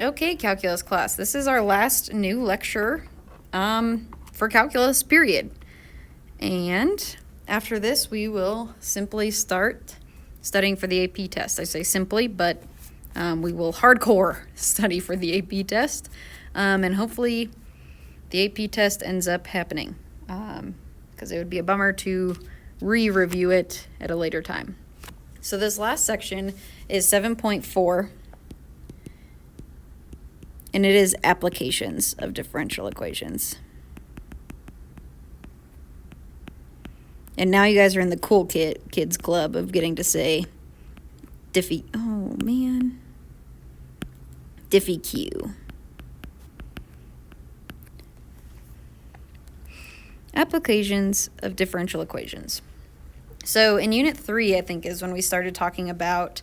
Okay, calculus class. This is our last new lecture for calculus, period. And after this, we will simply start studying for the AP test. I say simply, but we will hardcore study for the AP test. And hopefully the AP test ends up happening, because it would be a bummer to re-review it at a later time. So this last section is 7.4. And it is applications of differential equations. And now you guys are in the cool kids club of getting to say DiffEQ. Applications of differential equations. So in Unit 3, I think, is when we started talking about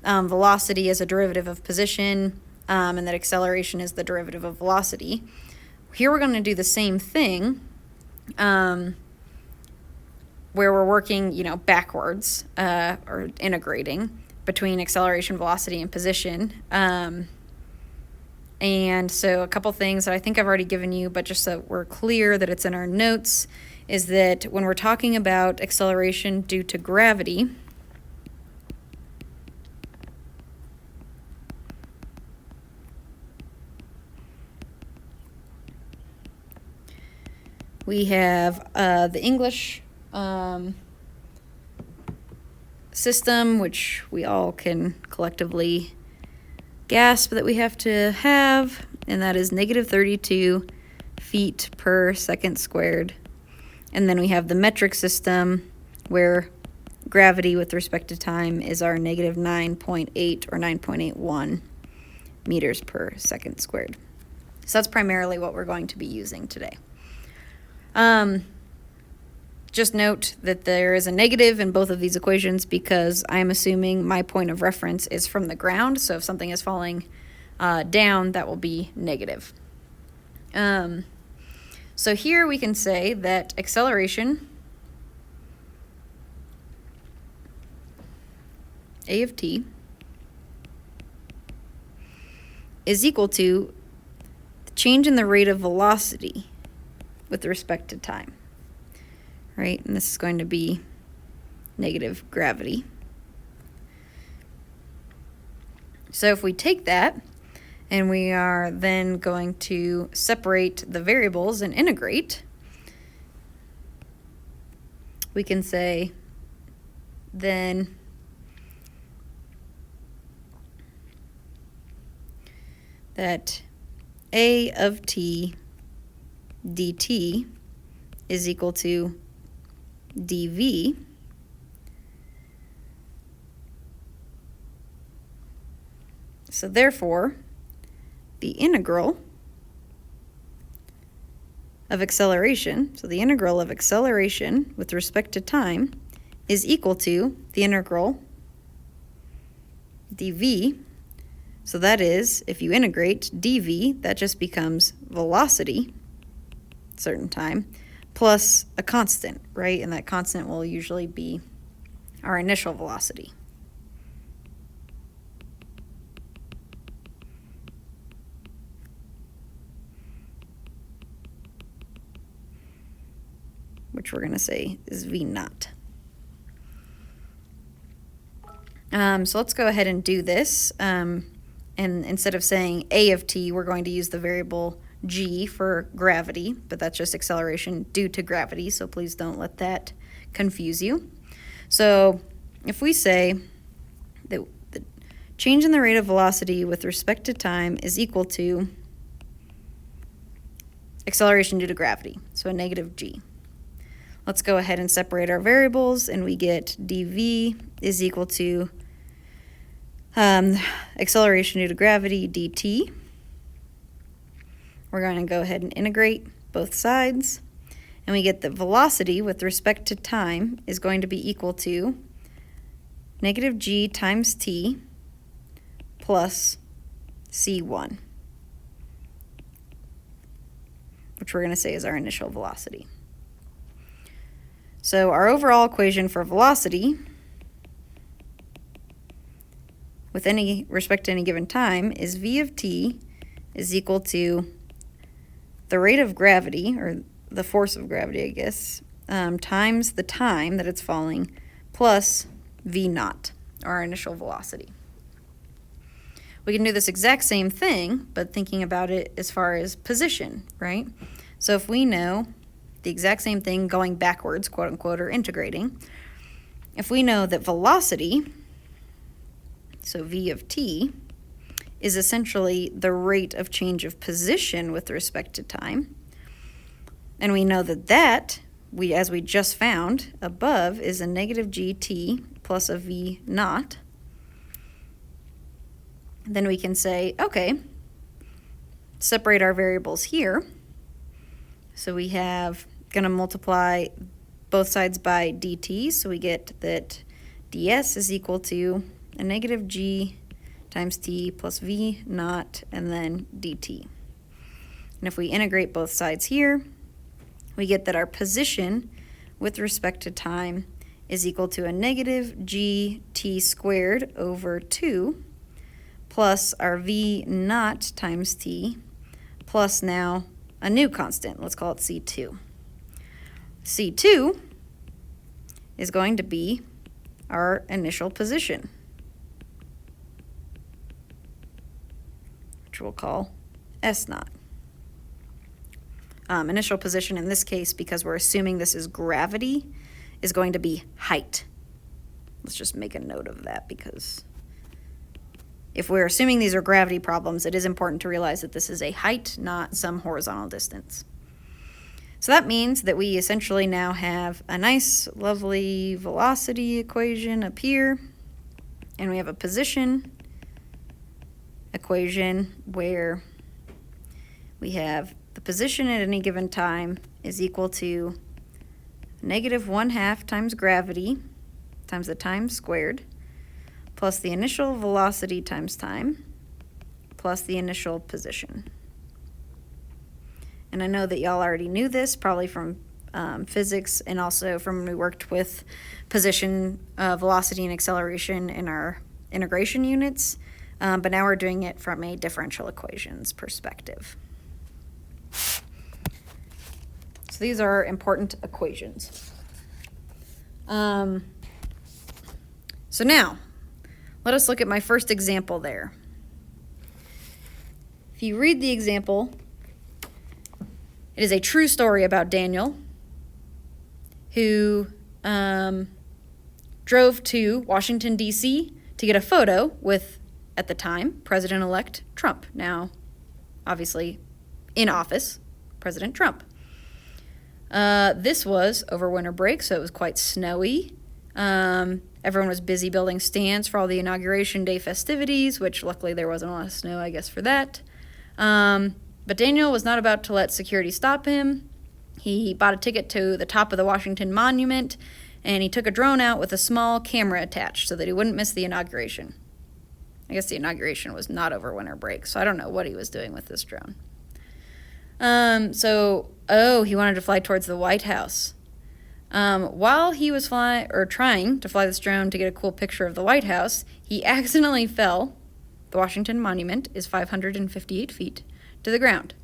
velocity as a derivative of position, and that acceleration is the derivative of velocity. Here we're going to do the same thing, where we're working, backwards, or integrating between acceleration, velocity, and position. And so a couple things that I think I've already given you, but just so we're clear that it's in our notes, is that when we're talking about acceleration due to gravity, we have the English system, which we all can collectively gasp that we have to have, and that is negative 32 feet per second squared. And then we have the metric system, where gravity with respect to time is our negative 9.8 or 9.81 meters per second squared. So that's primarily what we're going to be using today. Just note that there is a negative in both of these equations because I'm assuming my point of reference is from the ground. So if something is falling down, that will be negative. So here we can say that acceleration, A of t, is equal to the change in the rate of velocity with respect to time, right? And this is going to be negative gravity. So if we take that, and we are then going to separate the variables and integrate, we can say then that A of t dt is equal to dv so therefore the integral of acceleration, so the integral of acceleration with respect to time is equal to the integral dv. So that is, if you integrate dv, that just becomes velocity, certain time, plus a constant, right? And that constant will usually be our initial velocity. Which we're going to say is v naught. So let's go ahead and do this. And instead of saying A of t, we're going to use the variable g for gravity, but that's just acceleration due to gravity, so please don't let that confuse you. So if we say that the change in the rate of velocity with respect to time is equal to acceleration due to gravity, so a negative g. Let's go ahead and separate our variables, and we get dv is equal to acceleration due to gravity dt. We're going to go ahead and integrate both sides, and we get that velocity with respect to time is going to be equal to negative g times t plus c1, which we're going to say is our initial velocity. So our overall equation for velocity with any respect to any given time is v of t is equal to the rate of gravity, or the force of gravity, I guess, times the time that it's falling, plus v naught, our initial velocity. We can do this exact same thing, but thinking about it as far as position, right? So if we know the exact same thing going backwards, quote unquote, or integrating, if we know that velocity, so v of t, is essentially the rate of change of position with respect to time, and we know that as we just found above, is a negative gt plus a v naught, then we can say, okay, separate our variables here. So we have going to multiply both sides by dt, so we get that ds is equal to a negative g times t plus v naught, and then dt. And if we integrate both sides here, we get that our position with respect to time is equal to a negative gt squared over 2 plus our v naught times t plus now a new constant. Let's call it c2. c2 is going to be our initial position, which we'll call S naught. Initial position in this case, because we're assuming this is gravity, is going to be height. Let's just make a note of that, because if we're assuming these are gravity problems, it is important to realize that this is a height, not some horizontal distance. So that means that we essentially now have a nice, lovely velocity equation up here, and we have a position equation where we have the position at any given time is equal to negative 1/2 times gravity times the time squared plus the initial velocity times time plus the initial position. And I know that y'all already knew this, probably from physics, and also from when we worked with position, velocity, and acceleration in our integration units. But now we're doing it from a differential equations perspective. So these are important equations. So now, let us look at my first example there. If you read the example, it is a true story about Daniel, who drove to Washington, D.C. to get a photo with, at the time, President-elect Trump. Now, obviously, in office, President Trump. This was over winter break, so it was quite snowy. Everyone was busy building stands for all the Inauguration Day festivities, which luckily there wasn't a lot of snow, I guess, for that. But Daniel was not about to let security stop him. He bought a ticket to the top of the Washington Monument, and he took a drone out with a small camera attached so that he wouldn't miss the inauguration. I guess the inauguration was not over winter break, so I don't know what he was doing with this drone. He wanted to fly towards the White House. While he was trying to fly this drone to get a cool picture of the White House, he accidentally fell. The Washington Monument is 558 feet to the ground.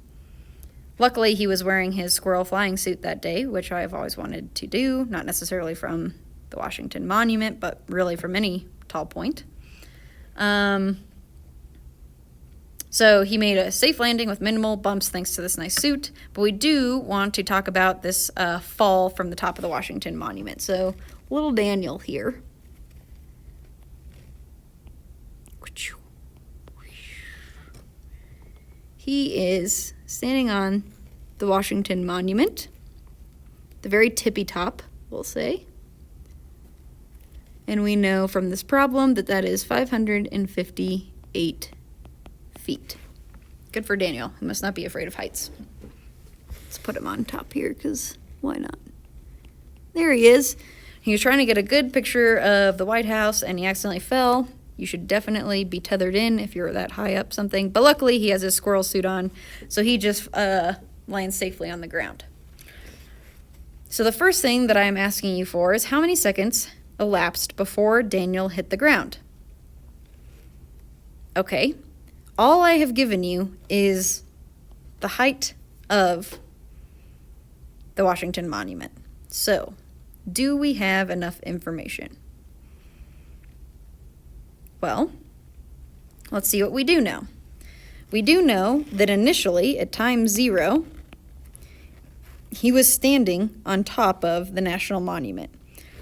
Luckily, he was wearing his squirrel flying suit that day, which I've always wanted to do, not necessarily from the Washington Monument, but really from any tall point. So he made a safe landing with minimal bumps thanks to this nice suit, but we do want to talk about this fall from the top of the Washington Monument. So little Daniel here. He is standing on the Washington Monument, the very tippy top, we'll say. And we know from this problem that that is 558 feet. Good for Daniel. He must not be afraid of heights. Let's put him on top here, because why not? There he is. He was trying to get a good picture of the White House, and he accidentally fell. You should definitely be tethered in if you're that high up something. But luckily, he has his squirrel suit on, so he just lands safely on the ground. So the first thing that I'm asking you for is how many seconds elapsed before Daniel hit the ground? Okay, all I have given you is the height of the Washington Monument. So, do we have enough information? Well, let's see what we do know. We do know that initially, at time 0, he was standing on top of the National Monument,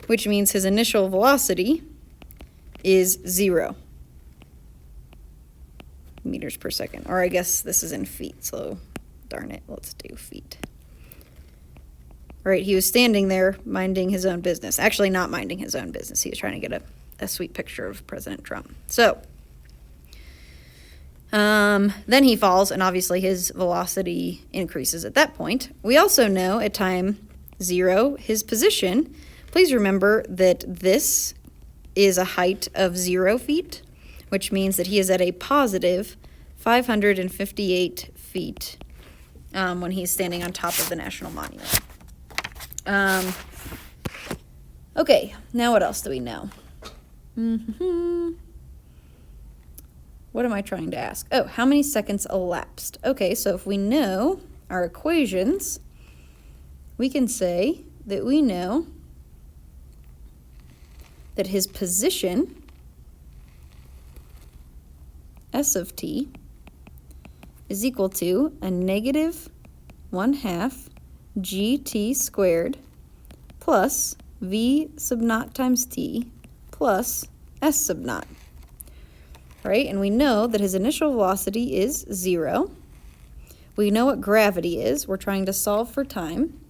which means his initial velocity is 0 meters per second. Or I guess this is in feet, so darn it, let's do feet. Right, he was standing there minding his own business. Actually, not minding his own business. He was trying to get a sweet picture of President Trump. So, then he falls, and obviously his velocity increases at that point. We also know at time 0, his position. Please remember that this is a height of 0 feet, which means that he is at a positive 558 feet when he's standing on top of the National Monument. Okay, now what else do we know? What am I trying to ask? Oh, how many seconds elapsed? Okay, so if we know our equations, we can say that we know that his position, S of t, is equal to a negative 1/2 gt squared plus v sub naught times t plus s sub naught. Right, and we know that his initial velocity is 0. We know what gravity is. We're trying to solve for time.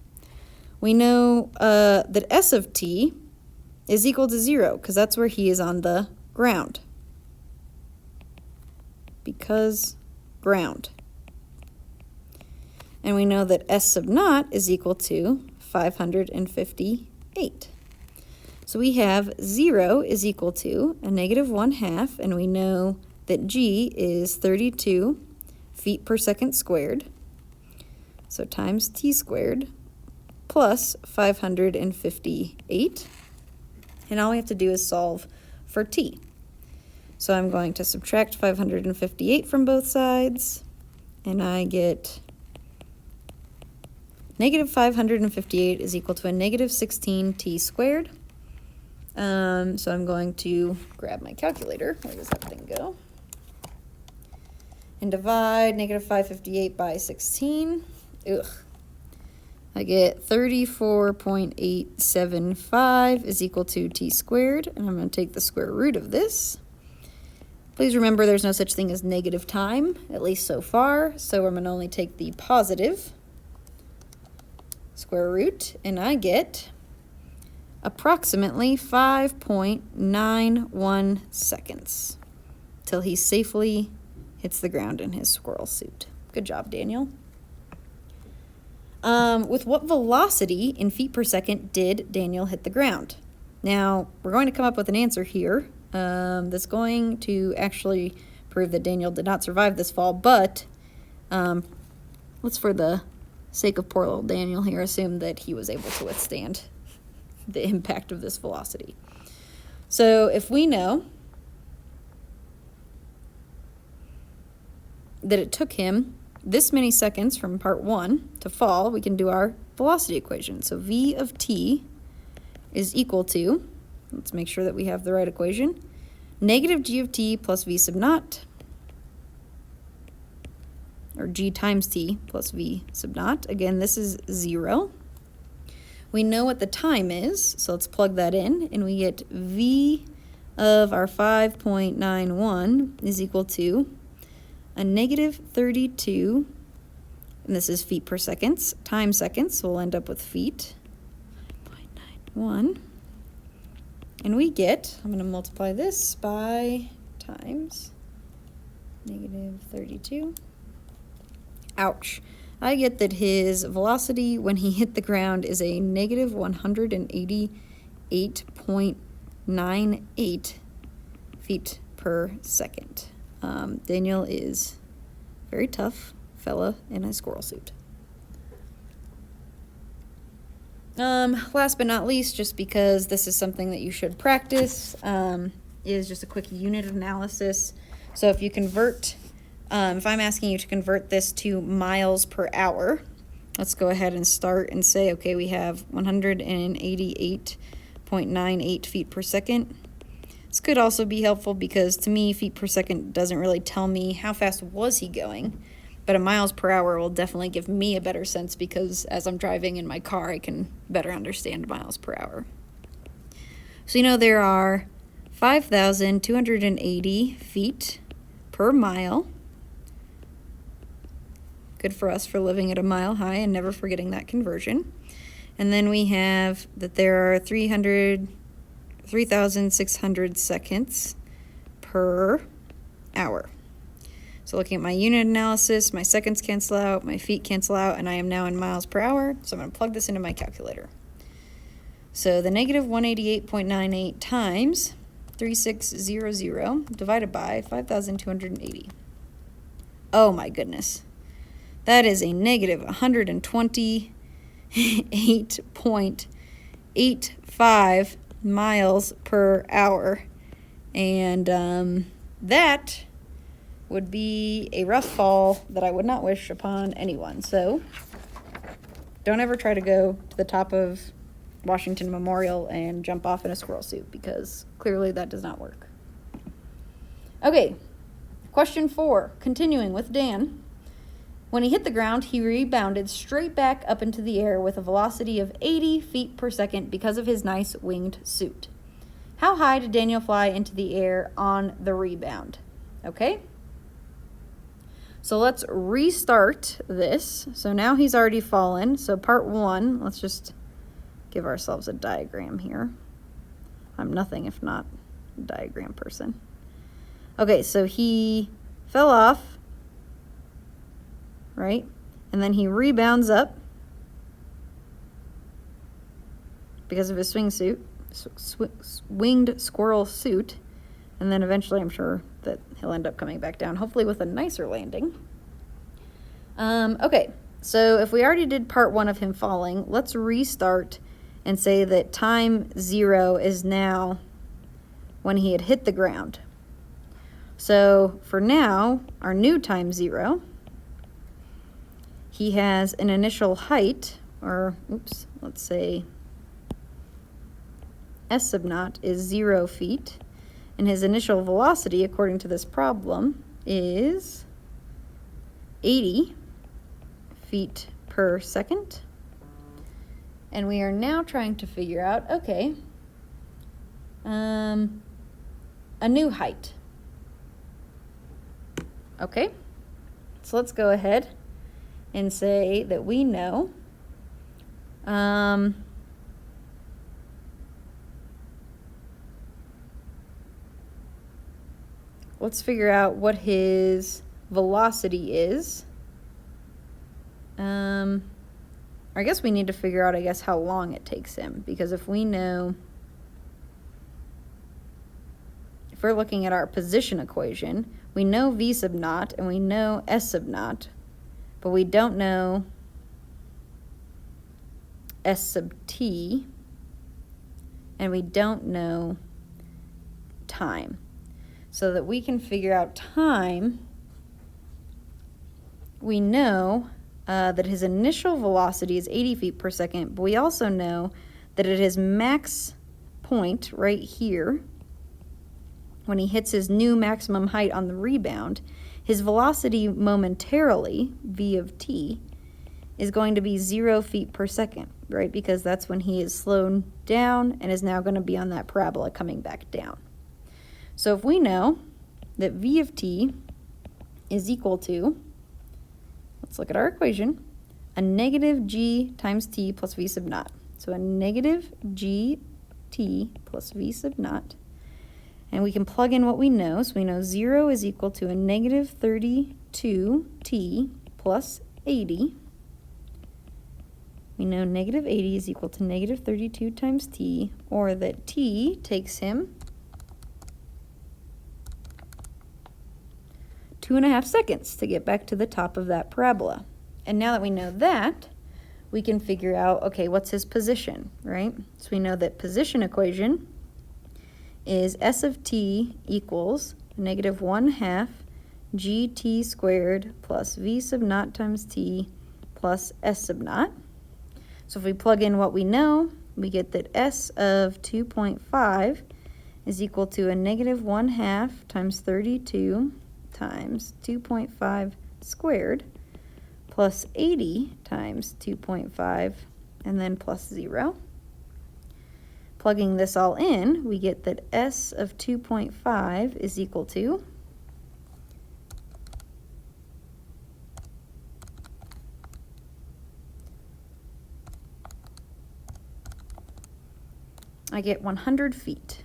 We know that s of t is equal to 0 because that's where he is on the ground. Because ground. And we know that s sub naught is equal to 558. So we have 0 is equal to a negative 1/2, and we know that g is 32 feet per second squared. So times t squared plus 558. And all we have to do is solve for t. So I'm going to subtract 558 from both sides, and I get negative 558 is equal to a negative 16t squared. So I'm going to grab my calculator. Where does that thing go? And divide negative 558 by 16. Ugh. I get 34.875 is equal to t squared. And I'm going to take the square root of this. Please remember there's no such thing as negative time, at least so far. So I'm going to only take the positive square root. And I get approximately 5.91 seconds till he safely hits the ground in his squirrel suit. Good job, Daniel. With what velocity in feet per second did Daniel hit the ground? Now, we're going to come up with an answer here that's going to actually prove that Daniel did not survive this fall, but let's, for the sake of poor little Daniel here, assume that he was able to withstand the impact of this velocity. So if we know that it took him this many seconds from part 1 to fall, we can do our velocity equation. So v of t is equal to, let's make sure that we have the right equation, negative g of t plus v sub naught, or g times t plus v sub naught. Again, this is 0. We know what the time is, so let's plug that in, and we get v of our 5.91 is equal to a negative 32, and this is feet per second, times seconds, so we'll end up with feet, 5.91, and we get, I'm going to multiply this by times negative 32. Ouch. I get that his velocity when he hit the ground is a negative 188.98 feet per second. Daniel is a very tough fella in a squirrel suit. Last but not least, just because this is something that you should practice, is just a quick unit analysis. So if you convert, if I'm asking you to convert this to miles per hour, let's go ahead and start and say, okay, we have 188.98 feet per second. This could also be helpful because to me, feet per second doesn't really tell me how fast was he going, but a miles per hour will definitely give me a better sense because as I'm driving in my car, I can better understand miles per hour. So you know there are 5,280 feet per mile. Good for us for living at a mile high and never forgetting that conversion. And then we have that there are 3,600 seconds per hour. So looking at my unit analysis, my seconds cancel out, my feet cancel out, and I am now in miles per hour. So I'm going to plug this into my calculator. So the negative 188.98 times 3600 divided by 5,280. Oh my goodness. That is a negative 128.85 miles per hour. And that would be a rough fall that I would not wish upon anyone. So don't ever try to go to the top of Washington Memorial and jump off in a squirrel suit because clearly that does not work. Okay, question 4, continuing with Dan. When he hit the ground, he rebounded straight back up into the air with a velocity of 80 feet per second because of his nice winged suit. How high did Daniel fly into the air on the rebound? Okay. So let's restart this. So now he's already fallen. So part 1, let's just give ourselves a diagram here. I'm nothing if not a diagram person. Okay, so he fell off, right? And then he rebounds up because of his winged squirrel suit. And then eventually I'm sure that he'll end up coming back down, hopefully with a nicer landing. Okay, so if we already did part 1 of him falling, let's restart and say that time 0 is now when he had hit the ground. So for now, our new time 0, he has an initial height, or let's say S sub naught is 0 feet, and his initial velocity, according to this problem, is 80 feet per second. And we are now trying to figure out, okay, a new height. Okay, so let's go ahead and say that we know let's figure out what his velocity is. I guess we need to figure out, how long it takes him, because if we know, if we're looking at our position equation, we know V sub naught and we know S sub naught, but we don't know S sub t, and we don't know time. So that we can figure out time, we know that his initial velocity is 80 feet per second, but we also know that at his max point right here, when he hits his new maximum height on the rebound, his velocity momentarily, v of t, is going to be 0 feet per second, right? Because that's when he is slowed down and is now going to be on that parabola coming back down. So if we know that v of t is equal to, let's look at our equation, a negative g times t plus v sub naught. So a negative g t plus v sub naught. And we can plug in what we know. So we know 0 is equal to a negative 32t plus 80. We know negative 80 is equal to negative 32 times t, or that t takes him 2.5 seconds to get back to the top of that parabola. And now that we know that, we can figure out, okay, what's his position, right? So we know that position equation is S of t equals negative 1/2 gt squared plus v sub naught times t plus s sub naught. So if we plug in what we know, we get that s of 2.5 is equal to a negative 1/2 times 32 times 2.5 squared plus 80 times 2.5 and then plus 0. Plugging this all in, we get that s of 2.5 is equal to I get 100 feet.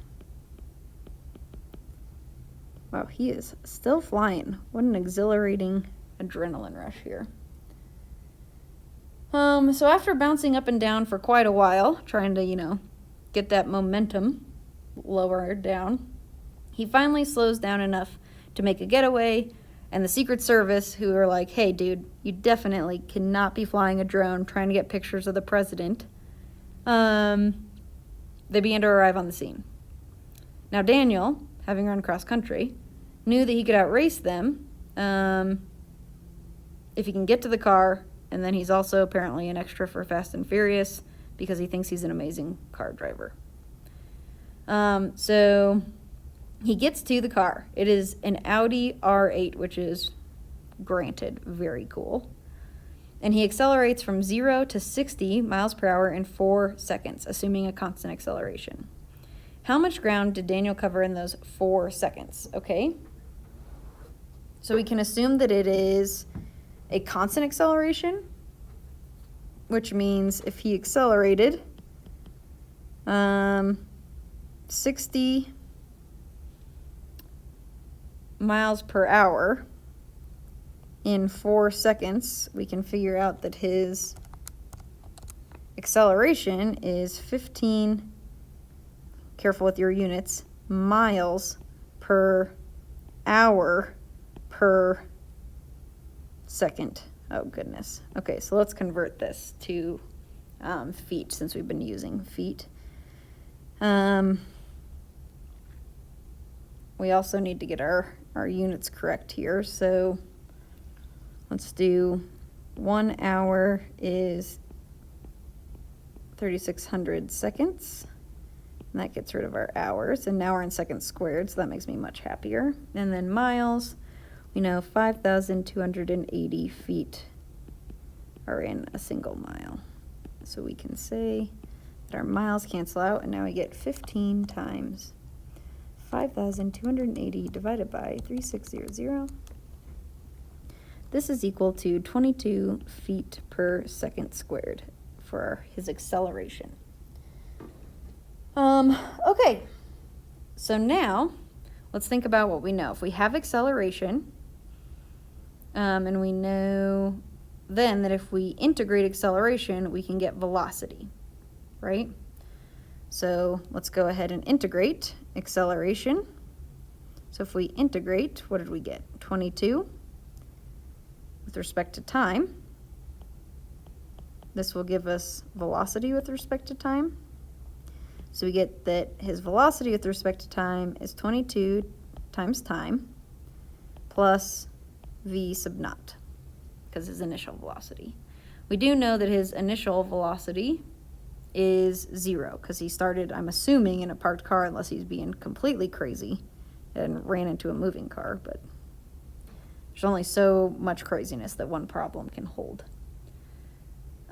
Wow, he is still flying. What an exhilarating adrenaline rush here. So after bouncing up and down for quite a while, trying to, get that momentum lower down, he finally slows down enough to make a getaway, and the Secret Service, who are like, hey, dude, you definitely cannot be flying a drone trying to get pictures of the president, they began to arrive on the scene. Now Daniel, having run cross country, knew that he could outrace them if he can get to the car, and then he's also apparently an extra for Fast and Furious because he thinks he's an amazing car driver. So he gets to the car. It is an Audi R8, which is, granted, very cool. And he accelerates from 0 to 60 miles per hour in 4 seconds, assuming a constant acceleration. How much ground did Daniel cover in those 4 seconds? Okay. So we can assume that it is a constant acceleration, which means if he accelerated 60 miles per hour in 4 seconds, we can figure out that his acceleration is 15, careful with your units, miles per hour per second. Oh, goodness. Okay, so let's convert this to feet since we've been using feet. We also need to get our units correct here, so let's do 1 hour is 3,600 seconds. And that gets rid of our hours. And now we're in seconds squared, so that makes me much happier. And then miles, we know 5,280 feet are in a single mile. So we can say that our miles cancel out, and now we get 15 times 5,280 divided by 3,600. This is equal to 22 feet per second squared for his acceleration. Okay, so now let's think about what we know. If we have acceleration, and we know then that if we integrate acceleration, we can get velocity, right? So let's go ahead and integrate acceleration. So if we integrate, what did we get? 22 with respect to time. This will give us velocity with respect to time. So we get that his velocity with respect to time is 22 times time plus v sub naught, because his initial velocity. We do know that his initial velocity is 0, because he started, I'm assuming, in a parked car, unless he's being completely crazy and ran into a moving car, but there's only so much craziness that one problem can hold.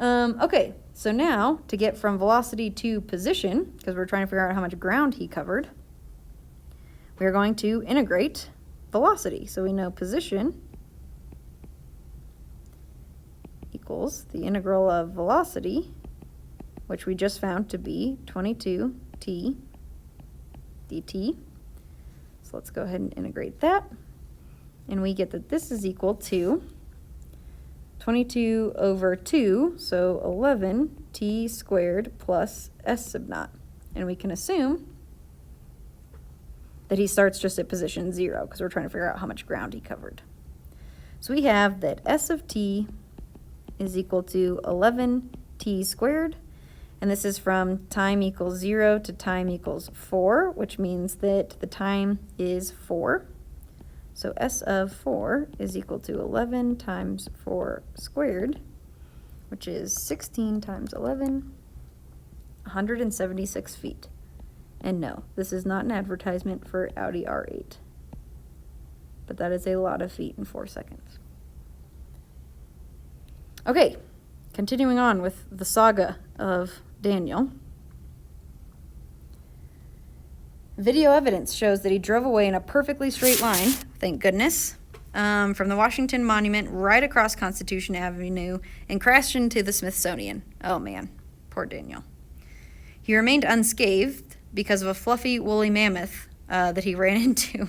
Okay, so now to get from velocity to position, because we're trying to figure out how much ground he covered, we're going to integrate velocity. So we know position equals the integral of velocity, which we just found to be 22t dt. So let's go ahead and integrate that. And we get that this is equal to 22 over 2, so 11t squared plus s sub naught. And we can assume that he starts just at position 0, because we're trying to figure out how much ground he covered. So we have that s of t is equal to 11t squared, and this is from time equals 0 to time equals 4, which means that the time is 4. So S of 4 is equal to 11 times 4 squared, which is 16 times 11, 176 feet. And no, this is not an advertisement for Audi R8. But that is a lot of feet in 4 seconds. Okay, continuing on with the saga of Daniel. Video evidence shows that he drove away in a perfectly straight line, thank goodness, from the Washington Monument right across Constitution Avenue and crashed into the Smithsonian. Oh man, poor Daniel. He remained unscathed because of a fluffy, woolly mammoth that he ran into.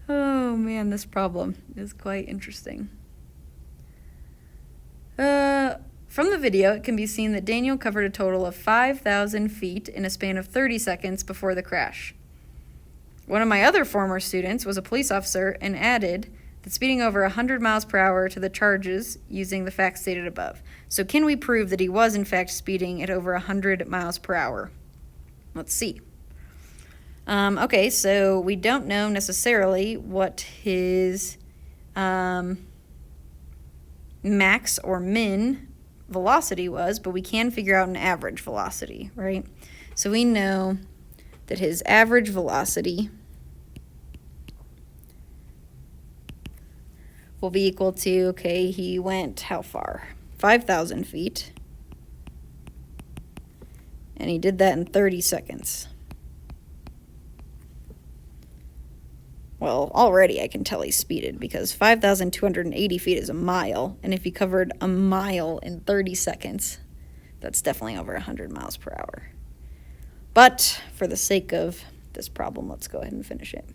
Oh man, this problem is quite interesting. From the video, it can be seen that Daniel covered a total of 5,000 feet in a span of 30 seconds before the crash. One of my other former students was a police officer and added that speeding over 100 miles per hour to the charges using the facts stated above. So can we prove that he was in fact speeding at over 100 miles per hour? Let's see. Okay, so we don't know necessarily what his max or min velocity was, but we can figure out an average velocity, right? So we know that his average velocity will be equal to, okay, he went how far? 5,000 feet. And he did that in 30 seconds. Well, already I can tell he speeded because 5,280 feet is a mile. And if he covered a mile in 30 seconds, that's definitely over 100 miles per hour. But for the sake of this problem, let's go ahead and finish it.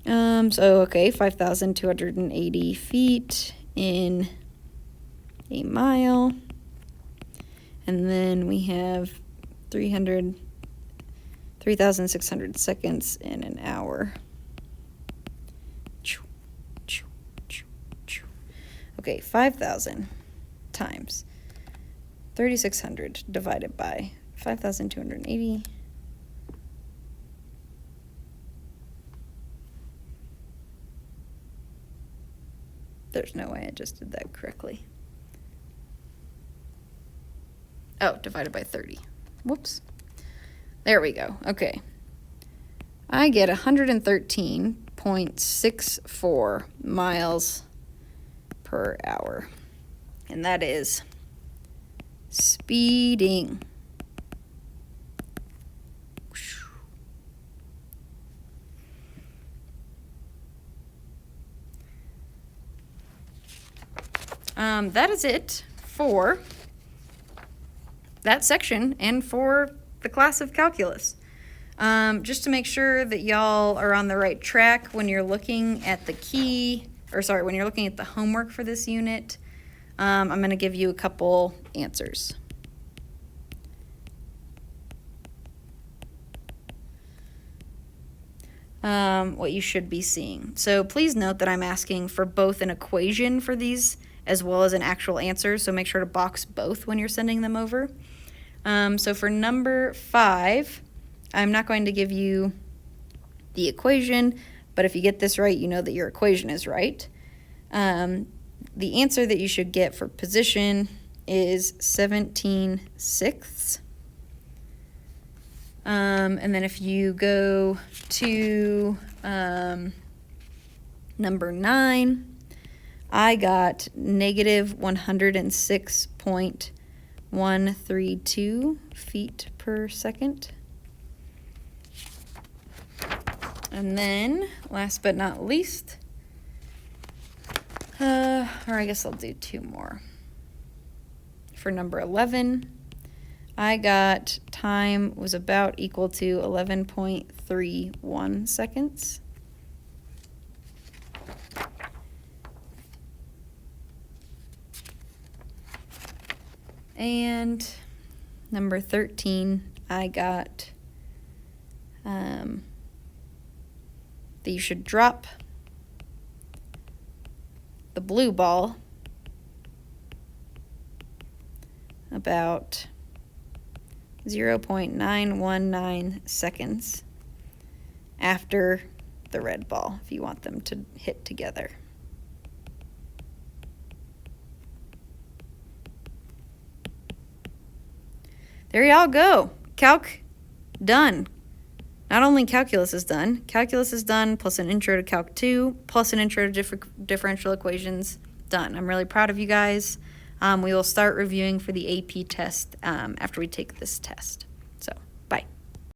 Okay, 5,280 feet in a mile. And then we have 3,600 seconds in an hour. Okay, 5,000 times 3,600 divided by 5,280. There's no way I just did that correctly. Oh, divided by 30. Whoops. There we go. Okay. I get 113.64 miles per hour. And that is speeding. That is it for that section and for the class of calculus. Just to make sure that y'all are on the right track when you're looking at when you're looking at the homework for this unit, I'm going to give you a couple answers. What you should be seeing. So please note that I'm asking for both an equation for these as well as an actual answer, so make sure to box both when you're sending them over. So for number 5, I'm not going to give you the equation, but if you get this right, you know that your equation is right. The answer that you should get for position is 17/6. And then if you go to number 9, I got negative 106.132 feet per second. And then, last but not least, or I guess I'll do 2 more. For number 11, I got time was about equal to 11.31 seconds. And number 13, I got that you should drop the blue ball about 0.919 seconds after the red ball if you want them to hit together. There y'all go. Calc done. Not only calculus is done, plus an intro to Calc 2, plus an intro to differential equations, done. I'm really proud of you guys. We will start reviewing for the AP test after we take this test.